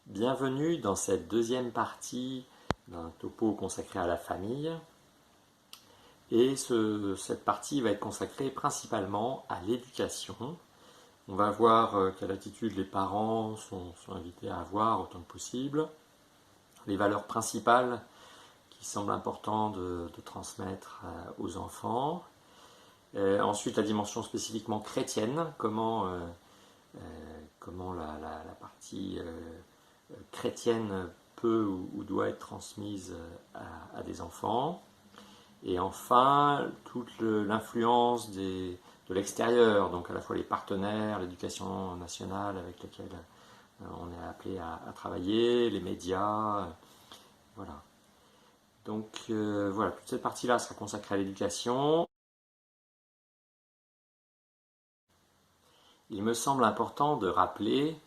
Bienvenue dans cette deuxième partie d'un topo consacré à la famille. Et cette partie va être consacrée principalement à l'éducation. On va voir quelle attitude les parents sont invités à avoir autant que possible, les valeurs principales qui semblent importantes de transmettre aux enfants. Ensuite, la dimension spécifiquement chrétienne, comment la partie chrétienne peut ou doit être transmise à des enfants. Et enfin, toute l'influence de l'extérieur, donc à la fois les partenaires, l'éducation nationale avec lesquels on est appelé à travailler, les médias, voilà. Donc voilà, toute cette partie-là sera consacrée à l'éducation. Il me semble important de rappeler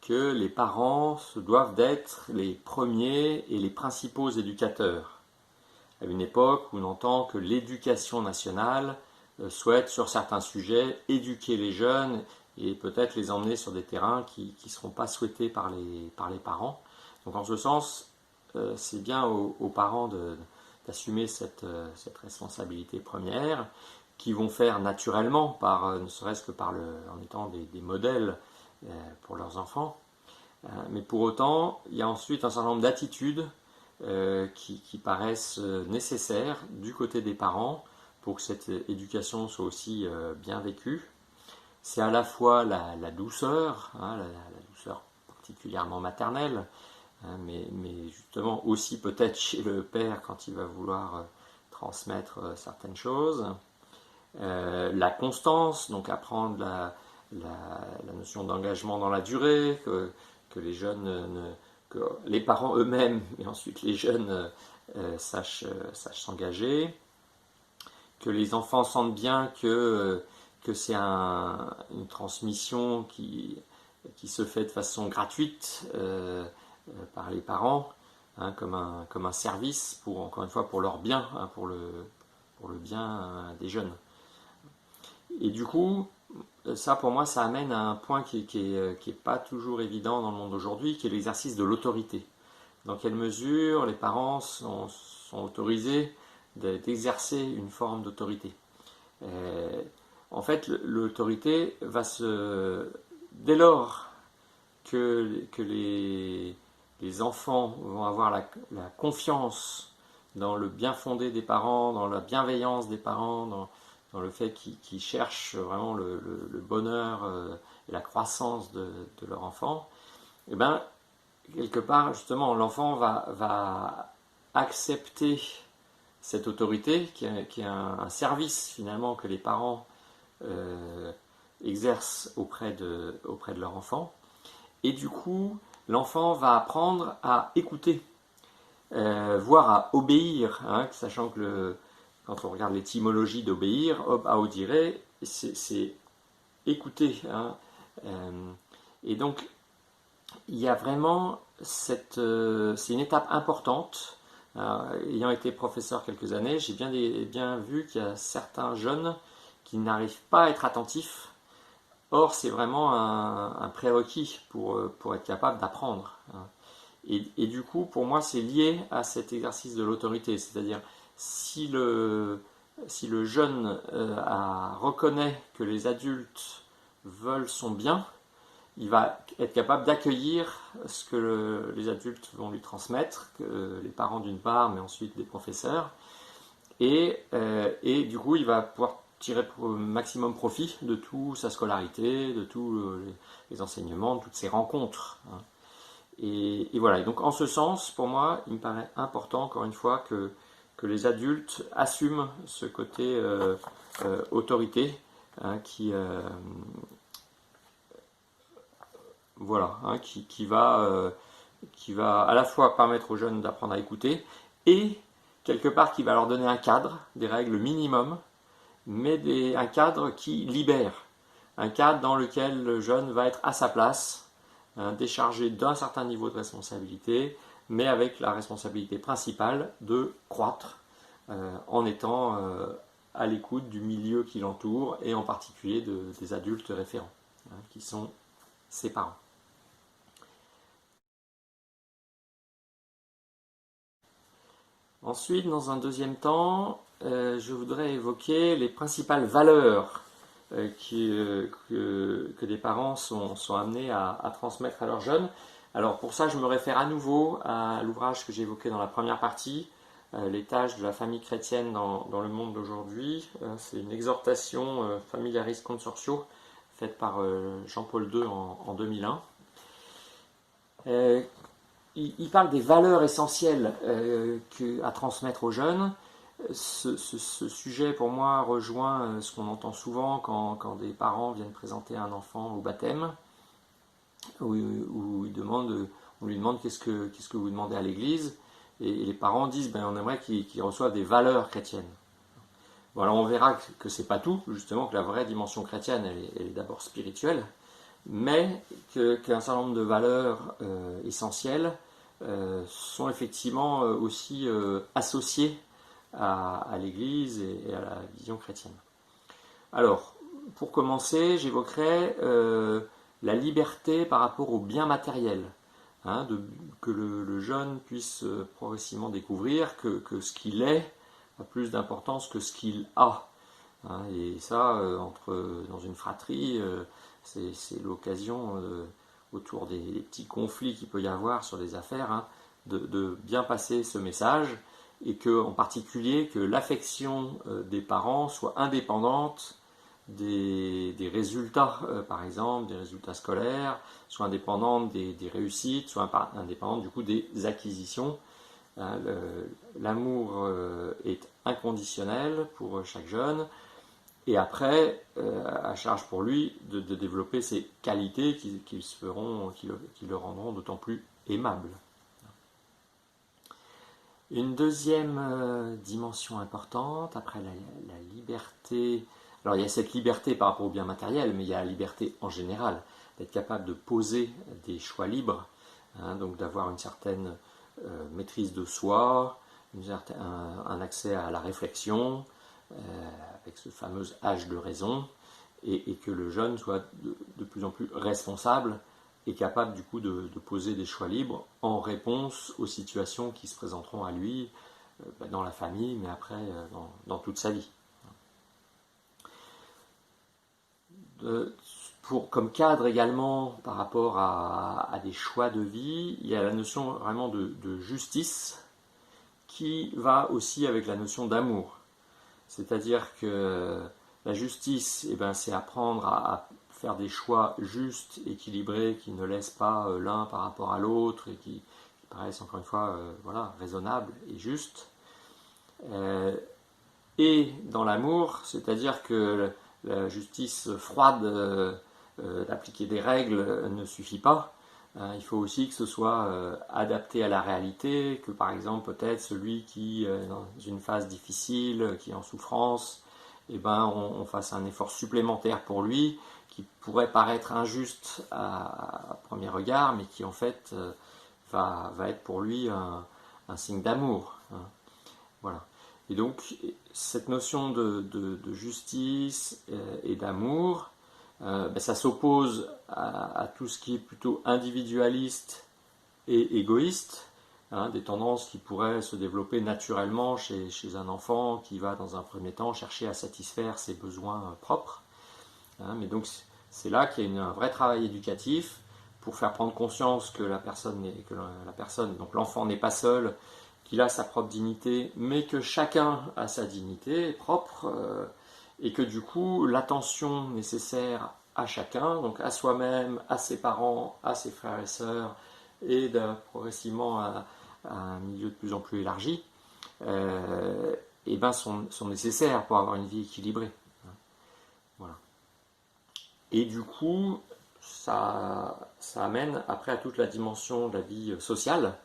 que les parents se doivent d'être les premiers et les principaux éducateurs. À une époque où on entend que l'éducation nationale souhaite sur certains sujets éduquer les jeunes et peut-être les emmener sur des terrains qui ne seront pas souhaités par les parents. Donc en ce sens, c'est bien aux parents d'assumer cette responsabilité première, qui vont faire naturellement, ne serait-ce que en étant des modèles pour leurs enfants. Mais pour autant, il y a ensuite un certain nombre d'attitudes qui paraissent nécessaires du côté des parents pour que cette éducation soit aussi bien vécue. C'est à la fois la douceur, la douceur particulièrement maternelle, mais justement aussi peut-être chez le père quand il va vouloir transmettre certaines choses. La constance, donc apprendre la notion d'engagement dans la durée, que les jeunes, que les parents eux-mêmes, et ensuite les jeunes sachent s'engager, que les enfants sentent bien que c'est une transmission qui se fait de façon gratuite par les parents, comme un service, encore une fois, pour leur bien, pour le bien des jeunes. Et du coup, ça pour moi, ça amène à un point qui est pas toujours évident dans le monde d'aujourd'hui, qui est l'exercice de l'autorité. Dans quelle mesure les parents sont autorisés d'exercer une forme d'autorité. En fait, l'autorité va dès lors que les enfants vont avoir la confiance dans le bien fondé des parents, dans la bienveillance des parents, dans le fait qu'ils cherchent vraiment le bonheur et la croissance de leur enfant, et bien, quelque part, justement, l'enfant va accepter cette autorité qui est un service finalement que les parents exercent auprès de leur enfant. Et du coup, l'enfant va apprendre à écouter, voire à obéir, sachant que quand on regarde l'étymologie d'obéir, ob audire, c'est écouter. Et donc, il y a vraiment c'est une étape importante. Ayant été professeur quelques années, j'ai bien vu qu'il y a certains jeunes qui n'arrivent pas à être attentifs. Or, c'est vraiment un prérequis pour être capable d'apprendre. Et du coup, pour moi, c'est lié à cet exercice de l'autorité. C'est-à-dire, si le jeune reconnaît que les adultes veulent son bien, il va être capable d'accueillir ce que les adultes vont lui transmettre, les parents d'une part, mais ensuite des professeurs. Et du coup, il va pouvoir tirer maximum profit de toute sa scolarité, de tous les enseignements, de toutes ses rencontres. Et voilà. Et donc, en ce sens, pour moi, il me paraît important, encore une fois, que les adultes assument ce côté autorité qui voilà, qui va à la fois permettre aux jeunes d'apprendre à écouter et quelque part qui va leur donner un cadre, des règles minimum, mais un cadre qui libère, un cadre dans lequel le jeune va être à sa place, déchargé d'un certain niveau de responsabilité, mais avec la responsabilité principale de croître en étant à l'écoute du milieu qui l'entoure et en particulier des adultes référents, qui sont ses parents. Ensuite, dans un deuxième temps, je voudrais évoquer les principales valeurs que des parents sont amenés à transmettre à leurs jeunes. Alors pour ça, je me réfère à nouveau à l'ouvrage que j'ai évoqué dans la première partie, Les tâches de la famille chrétienne dans le monde d'aujourd'hui. C'est une exhortation Familiaris Consortio faite par Jean-Paul II en 2001. Il parle des valeurs essentielles à transmettre aux jeunes. Ce sujet, pour moi, rejoint ce qu'on entend souvent quand des parents viennent présenter un enfant au baptême, où on lui demande qu'est-ce que vous demandez à l'église, et les parents disent on aimerait qu'il reçoive des valeurs chrétiennes. Bon, alors on verra que c'est pas tout, justement, que la vraie dimension chrétienne, elle est d'abord spirituelle, mais qu'un certain nombre de valeurs essentielles sont effectivement aussi associées à l'Église et à la vision chrétienne. Alors, pour commencer, j'évoquerai la liberté par rapport aux biens matériels, que le jeune puisse progressivement découvrir que ce qu'il est a plus d'importance que ce qu'il a. Et ça, dans une fratrie, c'est l'occasion, autour des petits conflits qu'il peut y avoir sur des affaires, de bien passer ce message, et en particulier que l'affection des parents soit indépendante des résultats, par exemple, des résultats scolaires, soit indépendante des réussites, soit indépendante du coup des acquisitions. L'amour est inconditionnel pour chaque jeune, et après, à charge pour lui de développer ces qualités qui le rendront d'autant plus aimable. Une deuxième dimension importante, après la liberté. Alors il y a cette liberté par rapport au bien matériel, mais il y a la liberté en général, d'être capable de poser des choix libres, donc d'avoir une certaine maîtrise de soi, un accès à la réflexion, avec ce fameux âge de raison, et que le jeune soit de plus en plus responsable et capable du coup de poser des choix libres en réponse aux situations qui se présenteront à lui dans la famille, mais après dans toute sa vie. Comme cadre également par rapport à des choix de vie, il y a la notion vraiment de justice qui va aussi avec la notion d'amour. C'est-à-dire que la justice, c'est apprendre à faire des choix justes, équilibrés, qui ne laissent pas l'un par rapport à l'autre et qui paraissent encore une fois raisonnables et justes. Et dans l'amour, c'est-à-dire que la justice froide d'appliquer des règles ne suffit pas. Il faut aussi que ce soit adapté à la réalité, que par exemple peut-être celui qui est dans une phase difficile, qui est en souffrance, on fasse un effort supplémentaire pour lui, qui pourrait paraître injuste à premier regard, mais qui en fait va être pour lui un signe d'amour. Voilà. Et donc cette notion de justice et d'amour, ça s'oppose à tout ce qui est plutôt individualiste et égoïste, des tendances qui pourraient se développer naturellement chez un enfant qui va dans un premier temps chercher à satisfaire ses besoins propres. Mais donc c'est là qu'il y a un vrai travail éducatif pour faire prendre conscience que donc l'enfant n'est pas seul, qu'il a sa propre dignité, mais que chacun a sa dignité propre, et que du coup l'attention nécessaire à chacun, donc à soi-même, à ses parents, à ses frères et sœurs, et progressivement à un milieu de plus en plus élargi, sont nécessaires pour avoir une vie équilibrée. Voilà. Et du coup, ça amène après à toute la dimension de la vie sociale,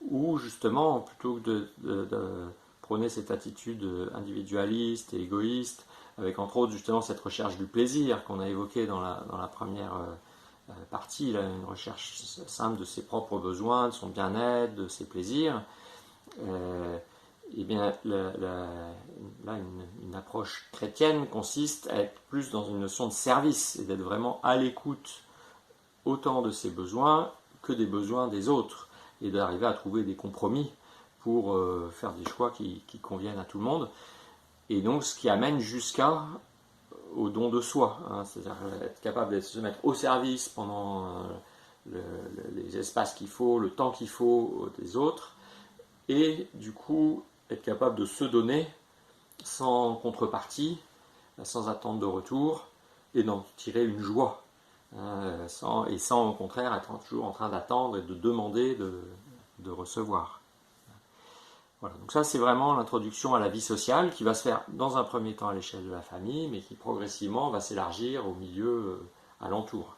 où justement, plutôt que de prôner cette attitude individualiste et égoïste, avec entre autres justement cette recherche du plaisir qu'on a évoquée dans la première partie, là, une recherche simple de ses propres besoins, de son bien-être, de ses plaisirs, une approche chrétienne consiste à être plus dans une notion de service et d'être vraiment à l'écoute autant de ses besoins que des besoins des autres, et d'arriver à trouver des compromis pour faire des choix qui conviennent à tout le monde. Et donc ce qui amène au don de soi, hein, c'est-à-dire être capable de se mettre au service pendant les espaces qu'il faut, le temps qu'il faut des autres, et du coup être capable de se donner sans contrepartie, sans attente de retour, et d'en tirer une joie, hein, sans au contraire être toujours en train d'attendre et de demander de recevoir. Voilà, donc ça c'est vraiment l'introduction à la vie sociale qui va se faire dans un premier temps à l'échelle de la famille, mais qui progressivement va s'élargir au milieu alentour.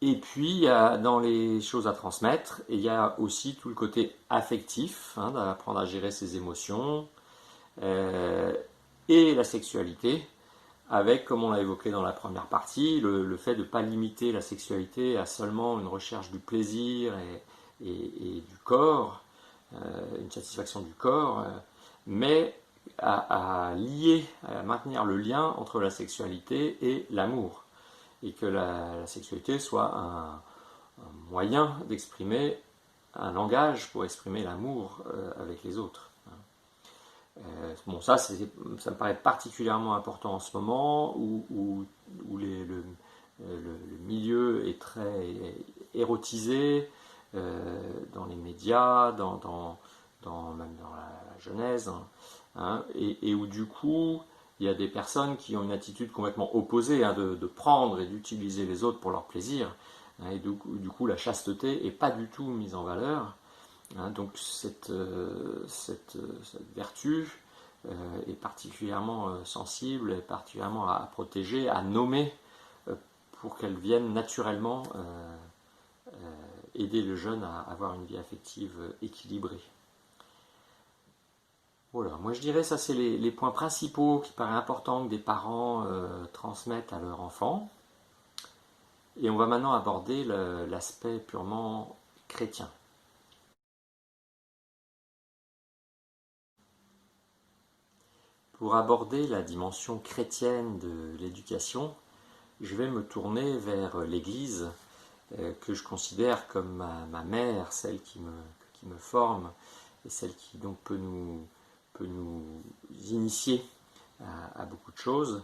Et puis dans les choses à transmettre, il y a aussi tout le côté affectif, hein, d'apprendre à gérer ses émotions, et la sexualité, avec, comme on l'a évoqué dans la première partie, le fait de ne pas limiter la sexualité à seulement une recherche du plaisir et du corps, une satisfaction du corps, mais à maintenir le lien entre la sexualité et l'amour, et que la sexualité soit un moyen d'exprimer, un langage pour exprimer l'amour avec les autres. Bon, ça me paraît particulièrement important en ce moment où le milieu est très érotisé dans les médias, même dans la Genèse, hein, et où du coup il y a des personnes qui ont une attitude complètement opposée, hein, de prendre et d'utiliser les autres pour leur plaisir, hein, et du coup la chasteté n'est pas du tout mise en valeur. Hein, donc cette vertu est particulièrement sensible, et particulièrement à protéger, à nommer, pour qu'elle vienne naturellement aider le jeune à avoir une vie affective équilibrée. Voilà, moi je dirais ça c'est les points principaux qui paraissent importants que des parents transmettent à leur enfant. Et on va maintenant aborder l'aspect purement chrétien. Pour aborder la dimension chrétienne de l'éducation, je vais me tourner vers l'Église, que je considère comme ma mère, celle qui me forme, et celle qui donc peut nous initier à beaucoup de choses.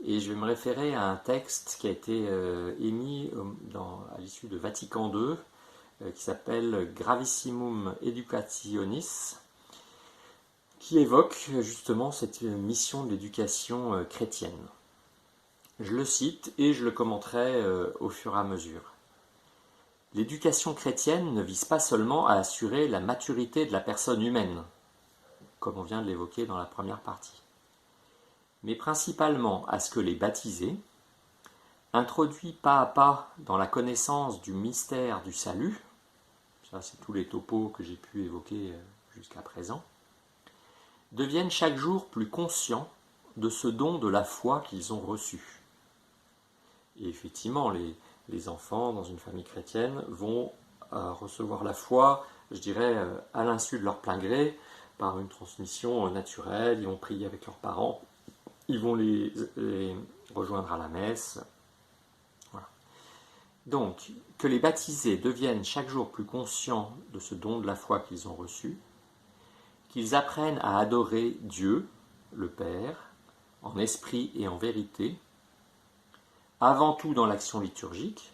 Et je vais me référer à un texte qui a été émis à l'issue de Vatican II, qui s'appelle Gravissimum Educationis, qui évoque justement cette mission de l'éducation chrétienne. Je le cite et je le commenterai au fur et à mesure. L'éducation chrétienne ne vise pas seulement à assurer la maturité de la personne humaine, comme on vient de l'évoquer dans la première partie, mais principalement à ce que les baptisés, introduits pas à pas dans la connaissance du mystère du salut, ça c'est tous les topos que j'ai pu évoquer jusqu'à présent, deviennent chaque jour plus conscients de ce don de la foi qu'ils ont reçu. Et effectivement, les enfants dans une famille chrétienne vont recevoir la foi, je dirais, à l'insu de leur plein gré, par une transmission naturelle. Ils vont prier avec leurs parents, ils vont les rejoindre à la messe. Voilà. Donc, que les baptisés deviennent chaque jour plus conscients de ce don de la foi qu'ils ont reçu, qu'ils apprennent à adorer Dieu, le Père, en esprit et en vérité, avant tout dans l'action liturgique.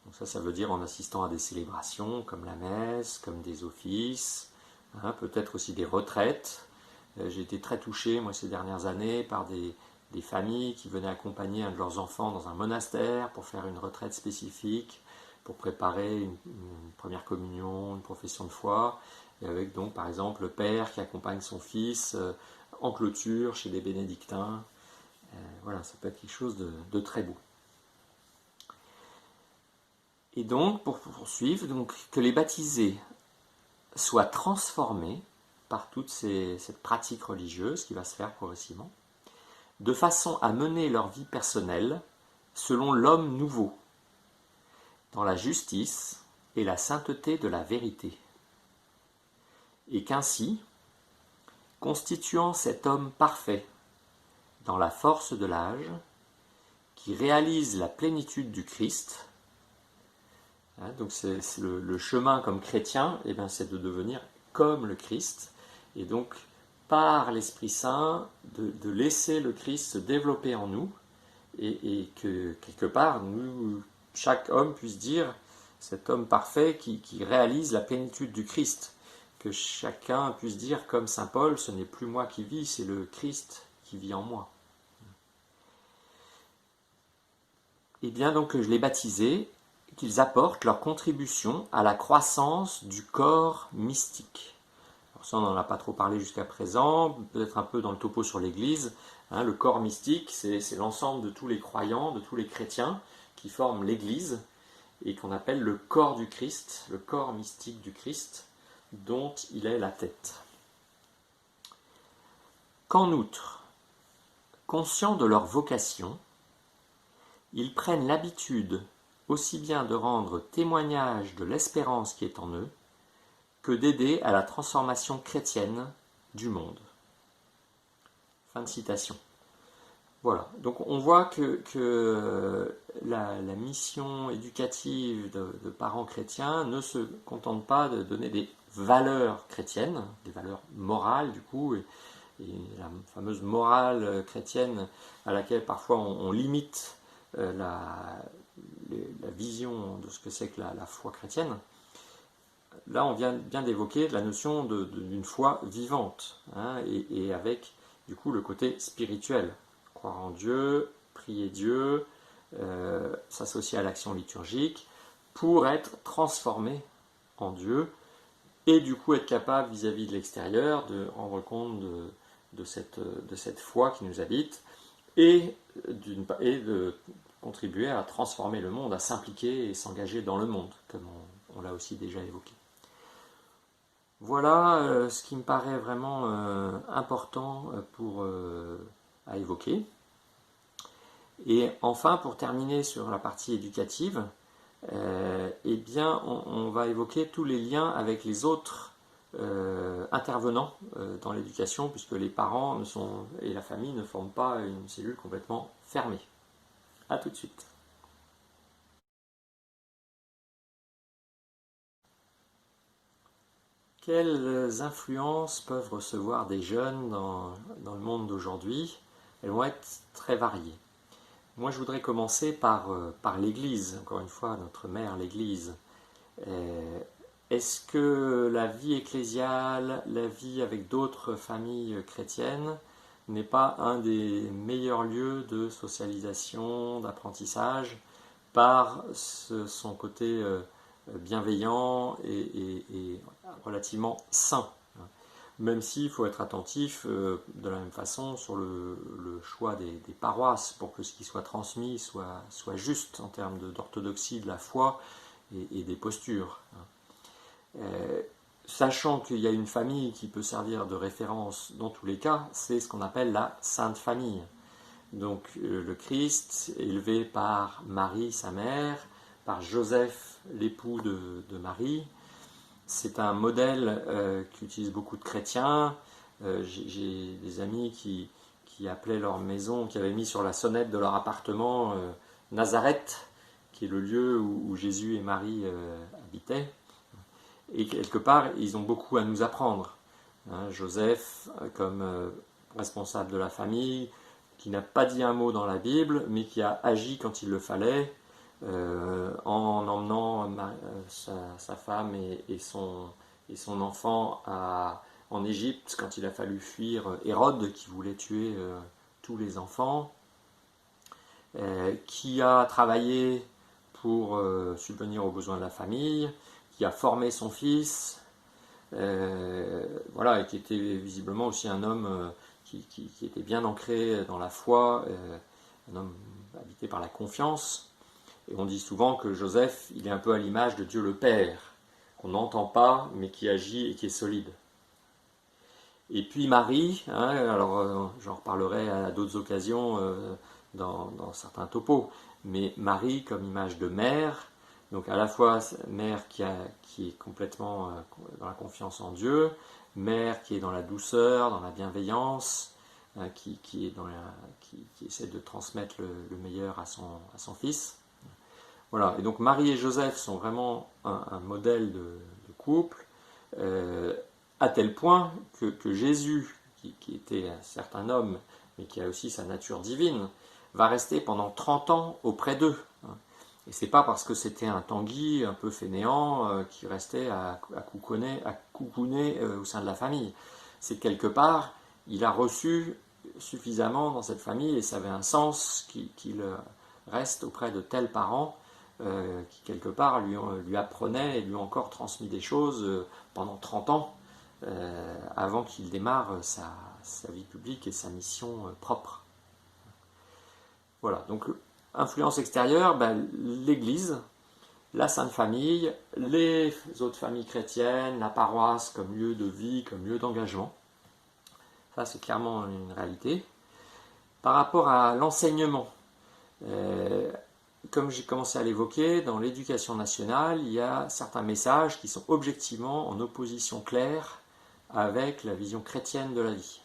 Donc ça veut dire en assistant à des célébrations comme la messe, comme des offices, hein, peut-être aussi des retraites. J'ai été très touché, moi, ces dernières années, par des familles qui venaient accompagner un de leurs enfants dans un monastère pour faire une retraite spécifique, pour préparer une première communion, une profession de foi, et avec donc par exemple le père qui accompagne son fils en clôture chez des bénédictins. Voilà, ça peut être quelque chose de très beau. Et donc, pour poursuivre, donc, que les baptisés soient transformés par toute cette pratique religieuse qui va se faire progressivement, de façon à mener leur vie personnelle selon l'homme nouveau, dans la justice et la sainteté de la vérité. Et qu'ainsi, constituant cet homme parfait dans la force de l'âge, qui réalise la plénitude du Christ, Hein, donc c'est le chemin comme chrétien, eh bien, c'est de devenir comme le Christ, et donc par l'Esprit Saint, de laisser le Christ se développer en nous, et que quelque part, nous, chaque homme puisse dire, cet homme parfait qui réalise la plénitude du Christ, que chacun puisse dire comme Saint Paul, ce n'est plus moi qui vis, c'est le Christ qui vit en moi. Et bien donc je l'ai baptisé, qu'ils apportent leur contribution à la croissance du corps mystique. Alors ça, on n'en a pas trop parlé jusqu'à présent, peut-être un peu dans le topo sur l'Église. Hein, le corps mystique, c'est l'ensemble de tous les croyants, de tous les chrétiens qui forment l'Église et qu'on appelle le corps du Christ, le corps mystique du Christ, dont il est la tête. Qu'en outre, conscients de leur vocation, ils prennent l'habitude aussi bien de rendre témoignage de l'espérance qui est en eux, que d'aider à la transformation chrétienne du monde. Fin de citation. Voilà, donc on voit que la mission éducative de parents chrétiens ne se contente pas de donner des valeurs chrétiennes, des valeurs morales du coup, et la fameuse morale chrétienne à laquelle parfois on limite la vision de ce que c'est que la foi chrétienne. Là, on vient bien d'évoquer la notion d'une foi vivante, hein, et avec du coup le côté spirituel. Croire en Dieu, prier Dieu, s'associer à l'action liturgique pour être transformé en Dieu et du coup être capable vis-à-vis de l'extérieur de rendre compte de cette foi qui nous habite et de contribuer à transformer le monde, à s'impliquer et s'engager dans le monde, comme on l'a aussi déjà évoqué. Voilà ce qui me paraît vraiment important à évoquer. Et enfin, pour terminer sur la partie éducative, eh bien, on va évoquer tous les liens avec les autres intervenants dans l'éducation, puisque les parents et la famille ne forment pas une cellule complètement fermée. A tout de suite. Quelles influences peuvent recevoir des jeunes dans le monde d'aujourd'hui? Elles vont être très variées. Moi, je voudrais commencer par l'Église, encore une fois, notre mère, l'Église. Est-ce que la vie ecclésiale, la vie avec d'autres familles chrétiennes, n'est pas un des meilleurs lieux de socialisation, d'apprentissage, par son côté bienveillant et relativement sain? Même s'il faut être attentif de la même façon sur le choix des paroisses pour que ce qui soit transmis soit juste en termes d'orthodoxie de la foi et des postures. Sachant qu'il y a une famille qui peut servir de référence dans tous les cas, c'est ce qu'on appelle la Sainte Famille. Donc le Christ, élevé par Marie, sa mère, par Joseph, l'époux de Marie, c'est un modèle qu'utilisent beaucoup de chrétiens. J'ai des amis qui appelaient leur maison, qui avaient mis sur la sonnette de leur appartement Nazareth, qui est le lieu où Jésus et Marie habitaient. Et quelque part, ils ont beaucoup à nous apprendre. Hein, Joseph, comme responsable de la famille, qui n'a pas dit un mot dans la Bible, mais qui a agi quand il le fallait, en emmenant sa femme et son enfant en Égypte quand il a fallu fuir Hérode qui voulait tuer tous les enfants, qui a travaillé pour subvenir aux besoins de la famille, qui a formé son fils, voilà, et qui était visiblement aussi un homme qui était bien ancré dans la foi, un homme habité par la confiance. Et on dit souvent que Joseph, il est un peu à l'image de Dieu le Père, qu'on n'entend pas, mais qui agit et qui est solide. Et puis Marie, hein, alors j'en reparlerai à d'autres occasions dans certains topos, mais Marie comme image de mère, donc à la fois mère qui est complètement dans la confiance en Dieu, mère qui est dans la douceur, dans la bienveillance, qui essaie de transmettre le meilleur à son fils. Voilà, et donc Marie et Joseph sont vraiment un modèle de couple, à tel point que Jésus, qui était certes un homme, mais qui a aussi sa nature divine, va rester pendant 30 ans auprès d'eux. Et c'est pas parce que c'était un Tanguy un peu fainéant qui restait à coucouner au sein de la famille. C'est que quelque part, il a reçu suffisamment dans cette famille et ça avait un sens qu'il reste auprès de tels parents qui quelque part lui apprenaient et lui ont encore transmis des choses pendant 30 ans avant qu'il démarre sa vie publique et sa mission propre. Voilà, donc influence extérieure, ben, l'Église, la Sainte Famille, les autres familles chrétiennes, la paroisse comme lieu de vie, comme lieu d'engagement. Ça, c'est clairement une réalité. Par rapport à l'enseignement, comme j'ai commencé à l'évoquer, dans l'éducation nationale, il y a certains messages qui sont objectivement en opposition claire avec la vision chrétienne de la vie.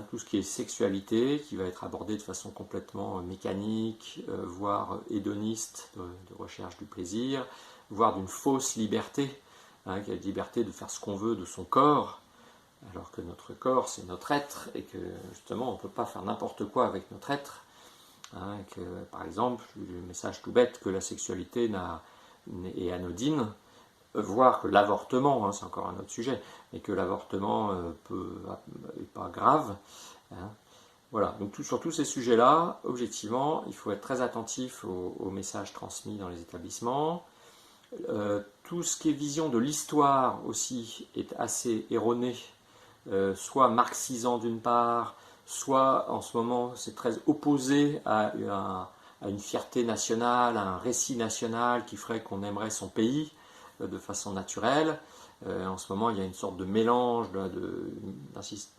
Tout ce qui est sexualité, qui va être abordé de façon complètement mécanique, voire hédoniste, de recherche du plaisir, voire d'une fausse liberté, qui est la liberté de faire ce qu'on veut de son corps, alors que notre corps c'est notre être, et que justement on ne peut pas faire n'importe quoi avec notre être. Que, par exemple, le message tout bête que la sexualité est anodine, voire que l'avortement, c'est encore un autre sujet, mais que l'avortement n'est pas grave. Voilà, donc sur tous ces sujets-là, objectivement, il faut être très attentif aux messages transmis dans les établissements. Tout ce qui est vision de l'histoire aussi est assez erroné, soit marxisant d'une part, soit en ce moment c'est très opposé à une fierté nationale, à un récit national qui ferait qu'on aimerait son pays de façon naturelle. En ce moment il y a une sorte de mélange,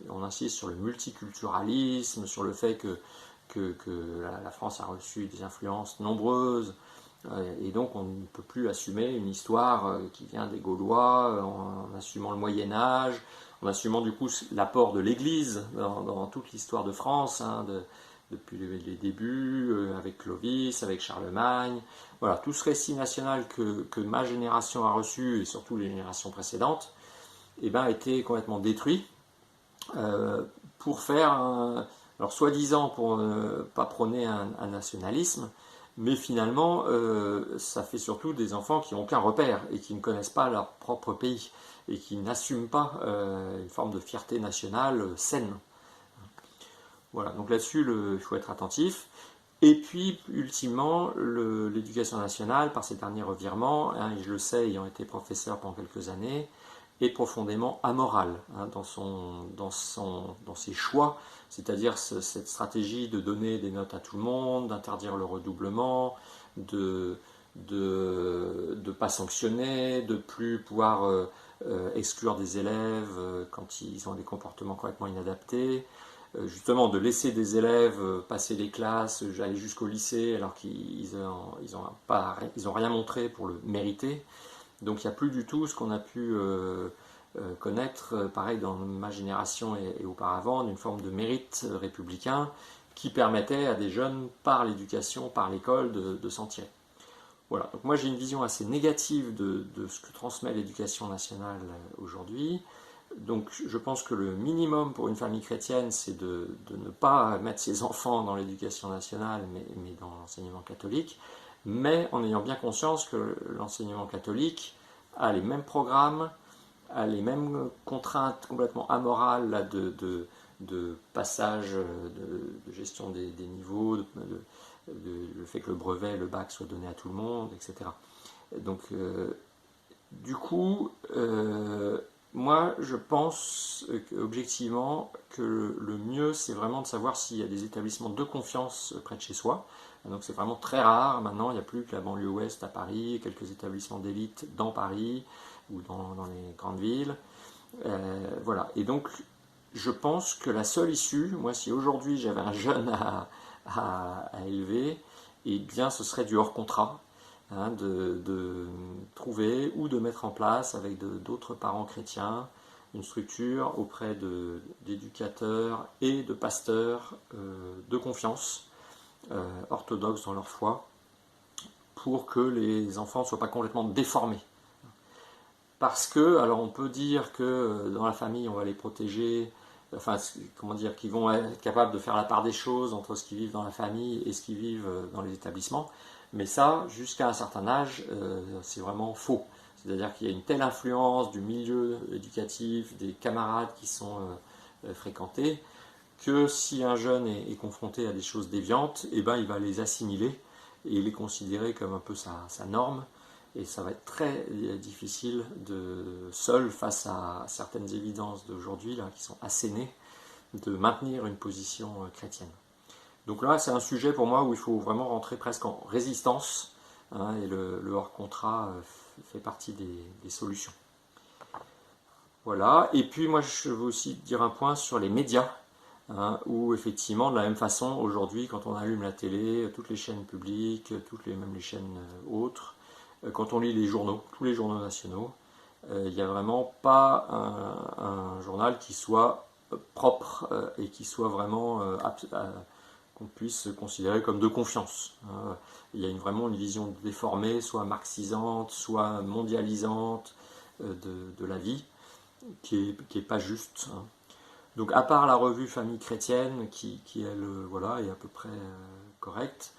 on insiste sur le multiculturalisme, sur le fait que la France a reçu des influences nombreuses, et donc on ne peut plus assumer une histoire qui vient des Gaulois en assumant le Moyen-Âge, en assumant du coup l'apport de l'Église dans toute l'histoire de France, depuis les débuts, avec Clovis, avec Charlemagne. Voilà, tout ce récit national que ma génération a reçu, et surtout les générations précédentes, a été complètement détruit pour faire alors soi-disant pour ne pas prôner un nationalisme, mais finalement ça fait surtout des enfants qui n'ont aucun repère et qui ne connaissent pas leur propre pays et qui n'assument pas une forme de fierté nationale saine. Voilà, donc là-dessus il faut être attentif. Et puis, ultimement, l'éducation nationale, par ses derniers revirements, et je le sais ayant été professeur pendant quelques années, est profondément amorale dans ses choix, c'est-à-dire cette stratégie de donner des notes à tout le monde, d'interdire le redoublement, de ne pas sanctionner, de plus pouvoir exclure des élèves quand ils ont des comportements complètement inadaptés, justement de laisser des élèves passer les classes, aller jusqu'au lycée alors qu'ils n'ont rien montré pour le mériter. Donc il n'y a plus du tout ce qu'on a pu connaître, pareil dans ma génération et auparavant, d'une forme de mérite républicain qui permettait à des jeunes, par l'éducation, par l'école, de s'en tirer. Voilà, donc moi j'ai une vision assez négative de ce que transmet l'éducation nationale aujourd'hui. Donc je pense que le minimum pour une famille chrétienne, c'est de ne pas mettre ses enfants dans l'éducation nationale, mais dans l'enseignement catholique, mais en ayant bien conscience que l'enseignement catholique a les mêmes programmes, a les mêmes contraintes complètement amorales là, de passage, de gestion des niveaux, le fait que le brevet, le bac soit donné à tout le monde, etc. Donc du coup, moi je pense objectivement que le mieux c'est vraiment de savoir s'il y a des établissements de confiance près de chez soi. Donc c'est vraiment très rare, maintenant il n'y a plus que la banlieue ouest à Paris, quelques établissements d'élite dans Paris ou dans les grandes villes. Voilà, et donc je pense que la seule issue, moi si aujourd'hui j'avais un jeune à élever, eh bien ce serait du hors contrat. De trouver ou de mettre en place avec d'autres parents chrétiens une structure auprès d'éducateurs et de pasteurs de confiance, orthodoxes dans leur foi, pour que les enfants ne soient pas complètement déformés. Parce que, alors on peut dire que dans la famille on va les protéger, enfin comment dire, qu'ils vont être capables de faire la part des choses entre ce qu'ils vivent dans la famille et ce qu'ils vivent dans les établissements, mais ça, jusqu'à un certain âge, c'est vraiment faux. C'est-à-dire qu'il y a une telle influence du milieu éducatif, des camarades qui sont fréquentés, que si un jeune est confronté à des choses déviantes, eh ben, il va les assimiler et les considérer comme un peu sa norme. Et ça va être très difficile seul face à certaines évidences d'aujourd'hui là, qui sont assénées, de maintenir une position chrétienne. Donc là, c'est un sujet pour moi où il faut vraiment rentrer presque en résistance, hein, et le hors-contrat fait partie des solutions. Voilà, et puis moi je veux aussi dire un point sur les médias, hein, où effectivement, de la même façon, aujourd'hui, quand on allume la télé, toutes les chaînes publiques, même les chaînes autres, quand on lit les journaux, tous les journaux nationaux, il n'y a vraiment pas un journal qui soit propre et qui soit vraiment qu'on puisse considérer comme de confiance. Il y a vraiment une vision déformée, soit marxisante, soit mondialisante de la vie, qui est pas juste. Donc à part la revue Famille chrétienne, qui elle, voilà, est à peu près correcte,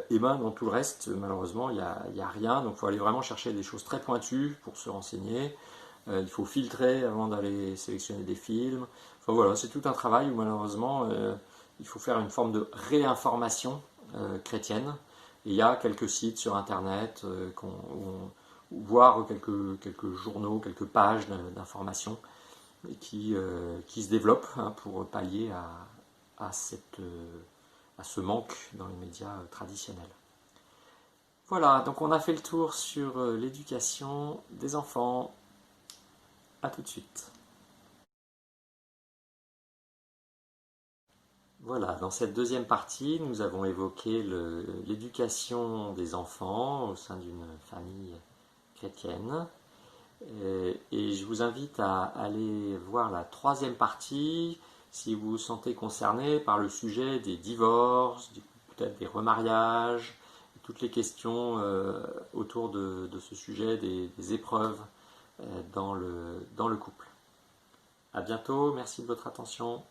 et ben dans tout le reste, malheureusement, il n'y a rien. Donc il faut aller vraiment chercher des choses très pointues pour se renseigner. Il faut filtrer avant d'aller sélectionner des films. Enfin voilà, c'est tout un travail où malheureusement, il faut faire une forme de réinformation chrétienne. Et il y a quelques sites sur Internet, voire quelques journaux, quelques pages d'information qui se développent, hein, pour pallier à ce manque dans les médias traditionnels. Voilà, donc on a fait le tour sur l'éducation des enfants. A tout de suite. Voilà, dans cette deuxième partie, nous avons évoqué l'éducation des enfants au sein d'une famille chrétienne. Et je vous invite à aller voir la troisième partie si vous vous sentez concerné par le sujet des divorces, peut-être des remariages, toutes les questions autour de ce sujet, des épreuves dans le couple. À bientôt, merci de votre attention.